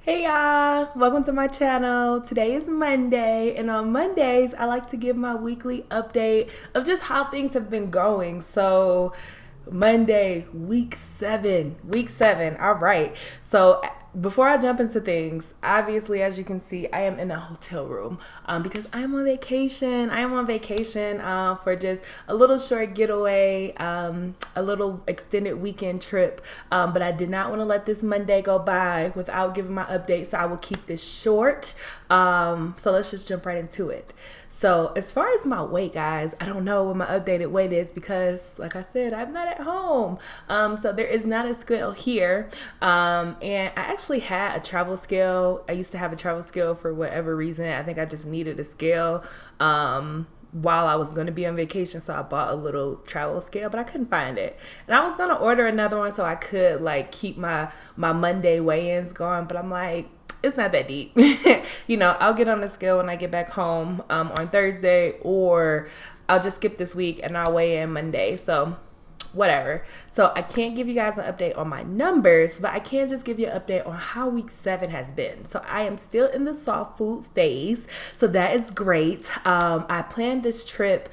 Hey y'all, welcome to my channel. Today is Monday, and on Mondays I like to give my weekly update of just how things have been going. So Monday, week seven. All right. So before I jump into things, obviously, as you can see, I am in a hotel room because I am on vacation. For just a little short getaway, a little extended weekend trip. But I did not want to let this Monday go by without giving my update, so I will keep this short. So let's just jump right into it. So as far as my weight, guys, I don't know what my updated weight is because, like I said, I'm not at home. So there is not a scale here. And I actually had a travel scale. I used to have a travel scale for whatever reason. I think I just needed a scale while I was going to be on vacation. So I bought a little travel scale, but I couldn't find it. And I was going to order another one so I could like keep my Monday weigh-ins going. But I'm like, it's not that deep. I'll get on the scale when I get back home on Thursday, or I'll just skip this week and I'll weigh in Monday. So whatever. So I can't give you guys an update on my numbers, but I can just give you an update on how week 7 has been. So I am still in the soft food phase. So that is great. I planned this trip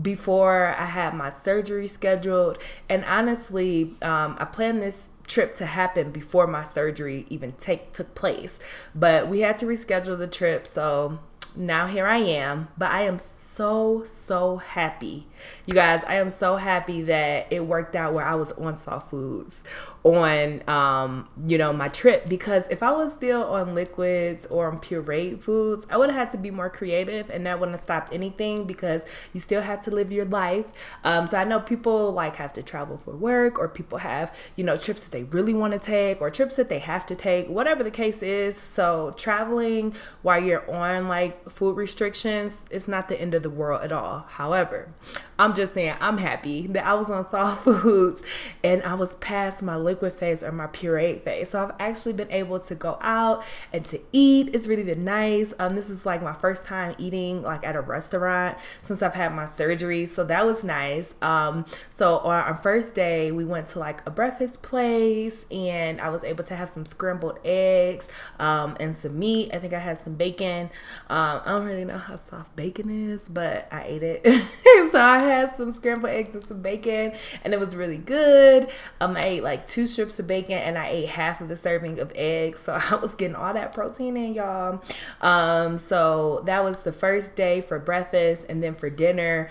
before I had my surgery scheduled. And honestly, I planned this trip to happen before my surgery even took place. But we had to reschedule the trip. So now here I am. But I am so happy. You guys, I am so happy that it worked out where I was on soft foods on my trip, because if I was still on liquids or on pureed foods, I would have had to be more creative, and that wouldn't have stopped anything because you still have to live your life. So I know people like have to travel for work, or people have trips that they really want to take, or trips that they have to take, whatever the case is. So traveling while you're on like food restrictions, it's not the end of the world at all. However, I'm just saying I'm happy that I was on soft foods and I was past my liquid phase or my pureed phase. So I've actually been able to go out and to eat. It's really been nice. This is like my first time eating like at a restaurant since I've had my surgery. So that was nice. So on our first day, we went to like a breakfast place and I was able to have some scrambled eggs and some meat. I think I had some bacon. I don't really know how soft bacon is, but I ate it. So I had some scrambled eggs and some bacon, and it was really good. I ate like 2 strips of bacon and I ate half of the serving of eggs. So I was getting all that protein in, y'all. So that was the first day for breakfast, and then for dinner,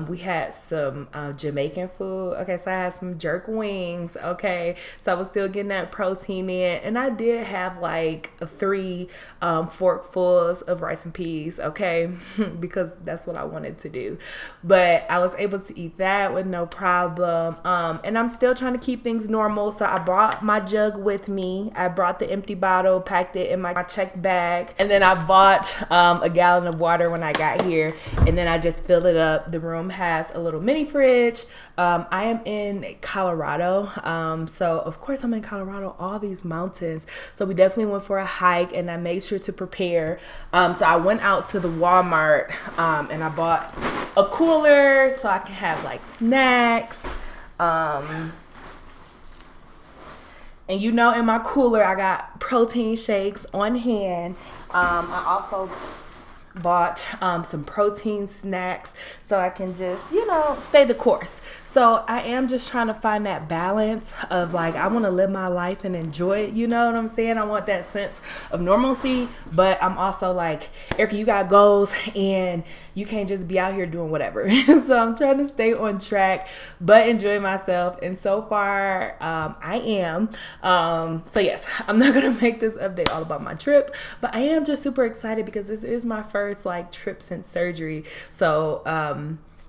we had some Jamaican food. Okay, so I had some jerk wings. Okay, so I was still getting that protein in, and I did have like 3 forkfuls of rice and peas. Okay, because that's what I wanted to do. But I was able to eat that with no problem. And I'm still trying to keep things normal. So I brought my jug with me. I brought the empty bottle, packed it in my check bag. And then I bought a gallon of water when I got here. And then I just filled it up. The room has a little mini fridge. I am in Colorado. So of course I'm in Colorado, all these mountains. So we definitely went for a hike, and I made sure to prepare. So I went out to the Walmart and I bought a cooler so I can have like snacks. And in my cooler I got protein shakes on hand. I also bought some protein snacks so I can just stay the course. So I am just trying to find that balance of like, I want to live my life and enjoy it, you know what I'm saying? I want that sense of normalcy, but I'm also like, Erica, you got goals and you can't just be out here doing whatever. So I'm trying to stay on track but enjoy myself, and so far I am. So yes, I'm not gonna make this update all about my trip, but I am just super excited because this is my first like trip since surgery. So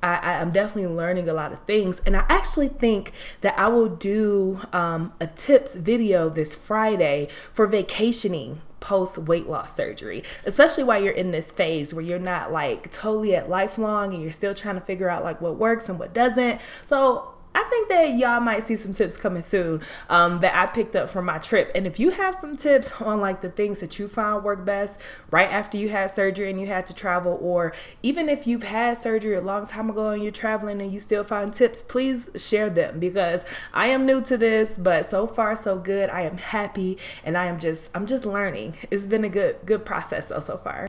I'm definitely learning a lot of things, and I actually think that I will do a tips video this Friday for vacationing post weight loss surgery, especially while you're in this phase where you're not like totally at lifelong and you're still trying to figure out like what works and what doesn't. So I think that y'all might see some tips coming soon that I picked up from my trip. And if you have some tips on like the things that you found work best right after you had surgery and you had to travel, or even if you've had surgery a long time ago and you're traveling and you still find tips, please share them, because I am new to this, but so far so good. I am happy, and I'm just learning. It's been a good process though so far.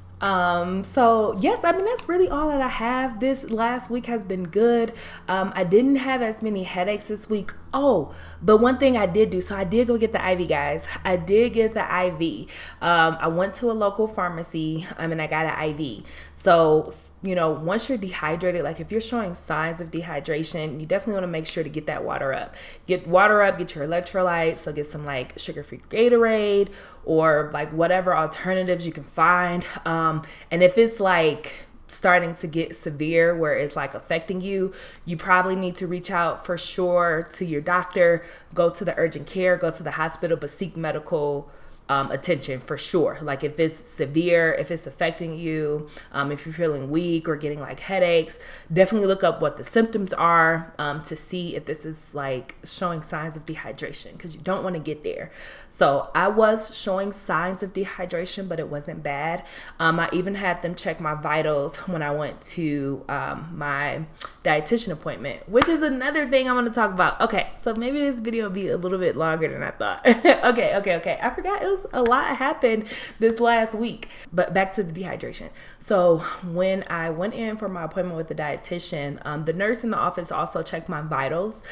So yes, I mean, that's really all that I have. This last week has been good. I didn't have as many headaches this week. Oh, but one thing I did do, so I did go get the IV, guys. I did get the IV. I went to a local pharmacy, and I got an IV. So, you know, once you're dehydrated, like if you're showing signs of dehydration, you definitely want to make sure to get that water up. Get water up, get your electrolytes. So get some like sugar-free Gatorade or like whatever alternatives you can find. And if it's like starting to get severe where it's like affecting you, you probably need to reach out for sure to your doctor, go to the urgent care, go to the hospital, but seek medical attention for sure. Like if it's severe, if it's affecting you, if you're feeling weak or getting like headaches, definitely look up what the symptoms are to see if this is like showing signs of dehydration, because you don't want to get there. So I was showing signs of dehydration, but it wasn't bad. I even had them check my vitals when I went to my dietitian appointment, which is another thing I want to talk about. Okay, so maybe this video will be a little bit longer than I thought. Okay. I forgot it was a lot happened this last week. But back to the dehydration. So when I went in for my appointment with the dietitian, the nurse in the office also checked my vitals.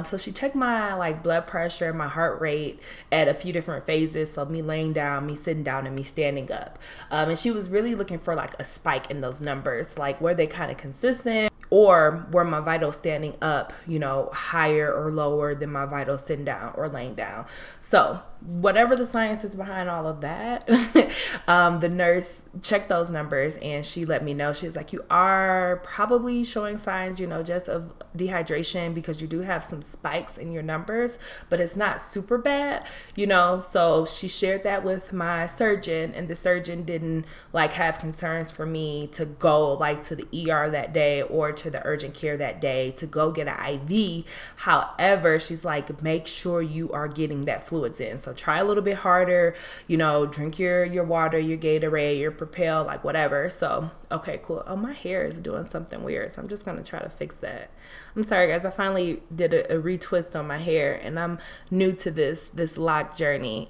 So she checked my like blood pressure, my heart rate at a few different phases. So me laying down, me sitting down, and me standing up. And she was really looking for like a spike in those numbers, like were they kind of consistent, or were my vitals standing up, you know, higher or lower than my vitals sitting down or laying down. So whatever the science is behind all of that, the nurse checked those numbers and she let me know. She was like, you are probably showing signs, you know, just of dehydration, because you do have some spikes in your numbers, but it's not super bad, you know. So she shared that with my surgeon, and the surgeon didn't like have concerns for me to go like to the ER that day or to the urgent care that day to go get an IV. However, she's like, make sure you are getting that fluids in. So try a little bit harder, you know, drink your water, your Gatorade, your Propel, like whatever. So, okay, cool. Oh, my hair is doing something weird. So I'm just going to try to fix that. I'm sorry, guys. I finally did a retwist on my hair, and I'm new to this lock journey.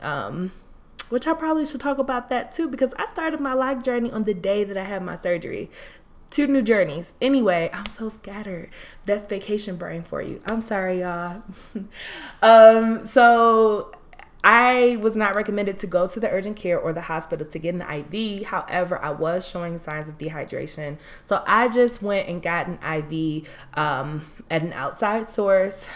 Which I probably should talk about that too, because I started my lock journey on the day that I had my surgery. 2 new journeys. Anyway, I'm so scattered. That's vacation brain for you. I'm sorry, y'all. So I was not recommended to go to the urgent care or the hospital to get an IV. However, I was showing signs of dehydration. So I just went and got an IV at an outside source.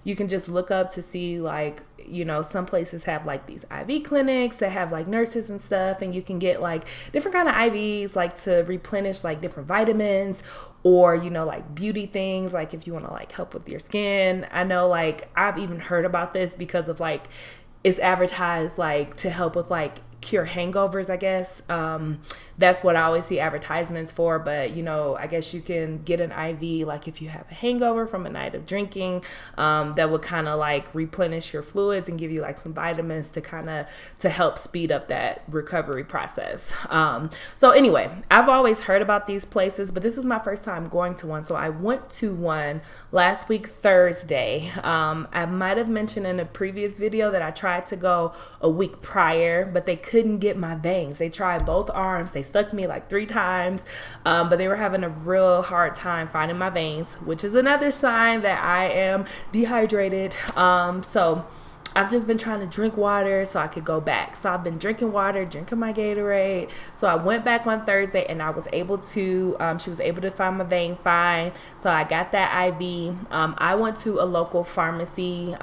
You can just look up to see, like, you know, some places have like these IV clinics that have like nurses and stuff, and you can get like different kind of IVs like to replenish like different vitamins, or, you know, like beauty things, like if you want to like help with your skin. I know, like, I've even heard about this because of like it's advertised like to help with like cure hangovers, I guess. That's what I always see advertisements for. But, you know, I guess you can get an IV like if you have a hangover from a night of drinking, that would kind of like replenish your fluids and give you like some vitamins to help speed up that recovery process. So anyway, I've always heard about these places, but this is my first time going to one. So I went to one last week Thursday. I might have mentioned in a previous video that I tried to go a week prior, but they couldn't get my veins. They tried both arms. They stuck me like 3 times, but they were having a real hard time finding my veins, which is another sign that I am dehydrated. So I've just been trying to drink water so I could go back. So I've been drinking water, drinking my Gatorade. So I went back on Thursday, and I was able to, she was able to find my vein fine. So I got that IV. I went to a local pharmacy.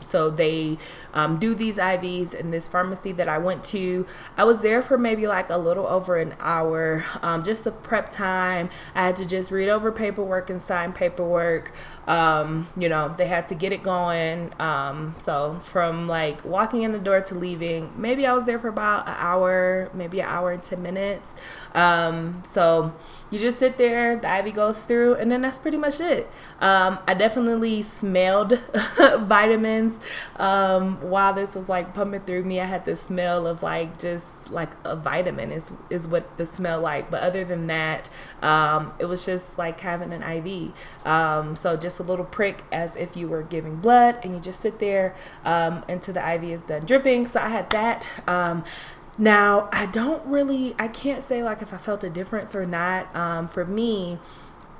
So they do these IVs in this pharmacy that I went to. I was there for maybe like a little over an hour, just a prep time. I had to just read over paperwork and sign paperwork. You know, they had to get it going. So from like walking in the door to leaving. Maybe I was there for about an hour, maybe an hour and 10 minutes. So you just sit there, the IV goes through, and then that's pretty much it. I definitely smelled vitamins while this was like pumping through me. I had the smell of like just like a vitamin is what the smell like. But other than that, it was just like having an IV. So just a little prick as if you were giving blood, and you just sit there until the IV is done dripping. So I had that. Now, I can't say like if I felt a difference or not. For me,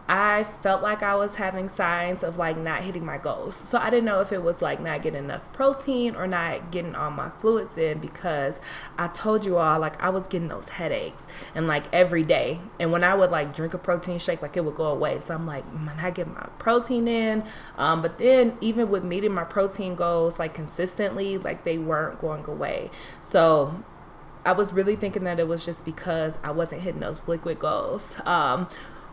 I felt like I was having signs of like not hitting my goals. So I didn't know if it was like not getting enough protein or not getting all my fluids in, because I told you all like I was getting those headaches and like every day. And when I would like drink a protein shake, like it would go away. So I'm like, I'm not getting my protein in. But then even with meeting my protein goals like consistently, like they weren't going away. So I was really thinking that it was just because I wasn't hitting those liquid goals.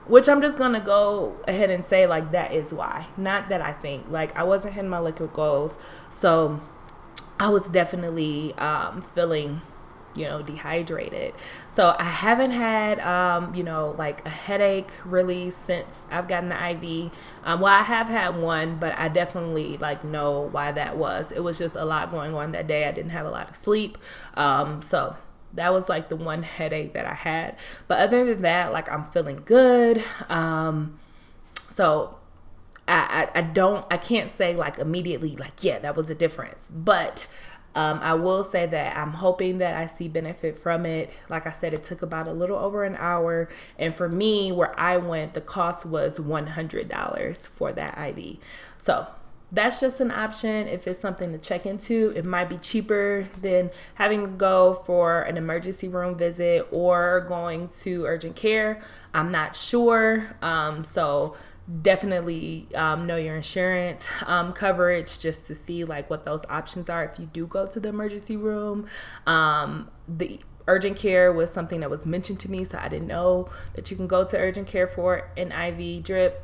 Which I'm just going to go ahead and say, like, that is why. Not that I think. Like, I wasn't hitting my liquid goals. So I was definitely feeling, dehydrated. So I haven't had, like a headache really since I've gotten the IV. Well, I have had one, but I definitely, like, know why that was. It was just a lot going on that day. I didn't have a lot of sleep. So that was like the one headache that I had. But other than that, like I'm feeling good. So I can't say like immediately like, yeah, that was a difference. But I will say that I'm hoping that I see benefit from it. Like I said, it took about a little over an hour. And for me, where I went, the cost was $100 for that IV. So that's just an option if it's something to check into. It might be cheaper than having to go for an emergency room visit or going to urgent care. I'm not sure. So definitely know your insurance coverage just to see like what those options are if you do go to the emergency room. The urgent care was something that was mentioned to me, so I didn't know that you can go to urgent care for an IV drip.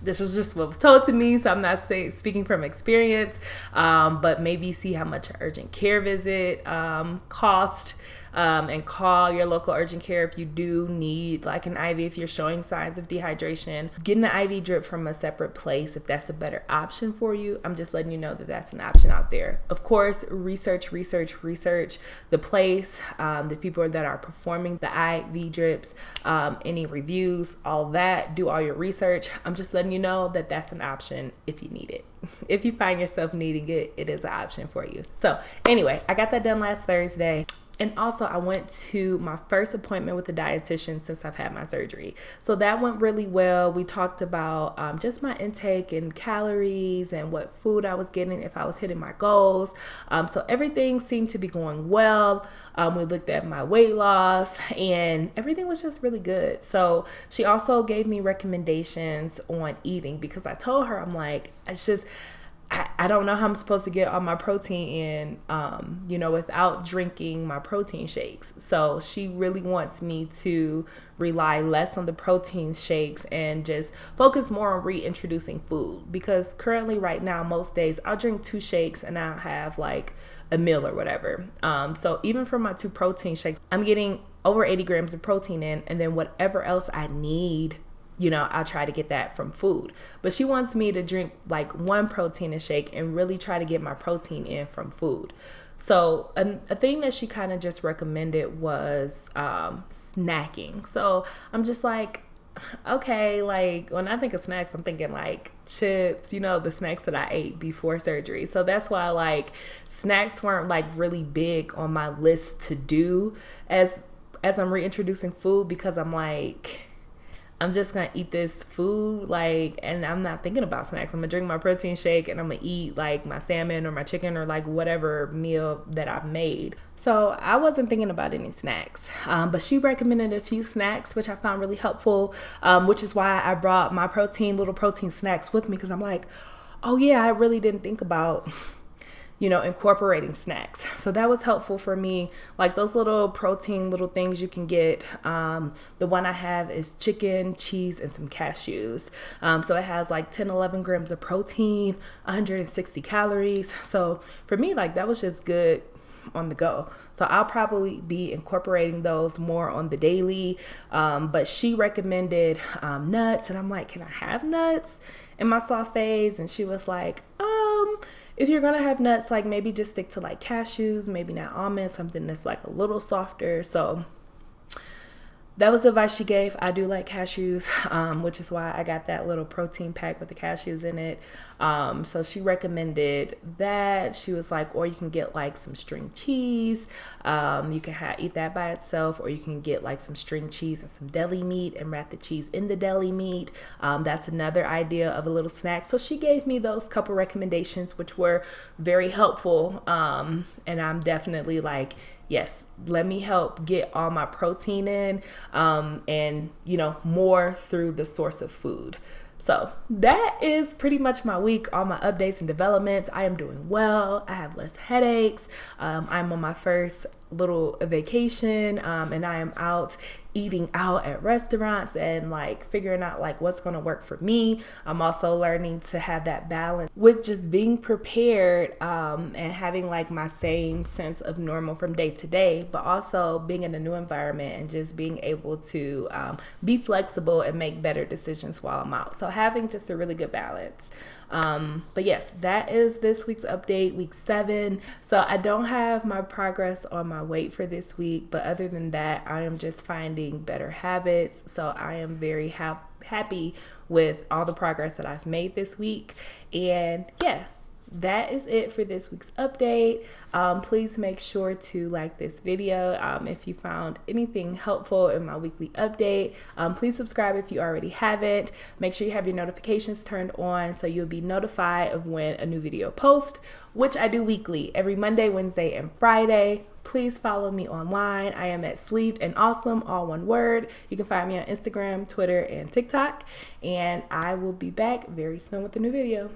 This was just what was told to me, so I'm not speaking from experience, but maybe see how much an urgent care visit cost, and call your local urgent care if you do need like an IV if you're showing signs of dehydration. Getting an IV drip from a separate place, if that's a better option for you, I'm just letting you know that that's an option out there. Of course, research the place, the people that are performing the IV drips, any reviews, all that. Do all your research. I'm just letting you know that that's an option if you need it. If you find yourself needing it, it is an option for you. So anyway, I got that done last Thursday. And also I went to my first appointment with a dietitian since I've had my surgery. So that went really well. We talked about just my intake and calories and what food I was getting, if I was hitting my goals. So everything seemed to be going well. We looked at my weight loss and everything was just really good. So she also gave me recommendations on eating, because I told her, I'm like, I don't know how I'm supposed to get all my protein in, without drinking my protein shakes. So she really wants me to rely less on the protein shakes and just focus more on reintroducing food. Because currently right now, most days I'll drink 2 shakes and I'll have like a meal or whatever. So even for my 2 protein shakes, I'm getting over 80 grams of protein in, and then whatever else I need, I'll try to get that from food. But she wants me to drink like 1 protein shake and really try to get my protein in from food. So a thing that she kind of just recommended was snacking. So I'm just like, okay, like when I think of snacks, I'm thinking like chips, the snacks that I ate before surgery. So that's why like snacks weren't like really big on my list to do as I'm reintroducing food, because I'm like, I'm just going to eat this food, and I'm not thinking about snacks. I'm going to drink my protein shake and I'm going to eat like my salmon or my chicken or like whatever meal that I've made. So I wasn't thinking about any snacks, but she recommended a few snacks, which I found really helpful, which is why I brought my little protein snacks with me, because I'm like, oh yeah, I really didn't think about incorporating snacks. So that was helpful for me. Like those little protein little things you can get. The one I have is chicken, cheese, and some cashews. So it has like 10, 11 grams of protein, 160 calories. So for me, like that was just good on the go. So I'll probably be incorporating those more on the daily. But she recommended nuts, and I'm like, can I have nuts in my sautés? And she was like, if you're gonna have nuts, like maybe just stick to like cashews, maybe not almonds, something that's like a little softer. So that was the advice she gave. I do like cashews, which is why I got that little protein pack with the cashews in it. So she recommended that. She was like, or you can get like some string cheese. You can eat that by itself, or you can get like some string cheese and some deli meat and wrap the cheese in the deli meat. That's another idea of a little snack. So she gave me those couple recommendations, which were very helpful. And I'm definitely like, yes, let me help get all my protein in, and more through the source of food. So that is pretty much my week, all my updates and developments. I am doing well. I have less headaches. I'm on my first little vacation, and I am out eating out at restaurants and like figuring out like what's going to work for me. I'm also learning to have that balance with just being prepared, and having like my same sense of normal from day to day, but also being in a new environment and just being able to be flexible and make better decisions while I'm out. So having just a really good balance. But yes, that is this week's update, week 7. So I don't have my progress on my weight for this week, but other than that, I am just finding better habits. So I am very happy with all the progress that I've made this week. And yeah, that is it for this week's update. Please make sure to like this video if you found anything helpful in my weekly update. Please subscribe if you already haven't. Make sure you have your notifications turned on so you'll be notified of when a new video posts, which I do weekly, every Monday, Wednesday, and Friday. Please follow me online. I am at Sleeved and Awesome, all one word. You can find me on Instagram, Twitter, and TikTok. And I will be back very soon with a new video.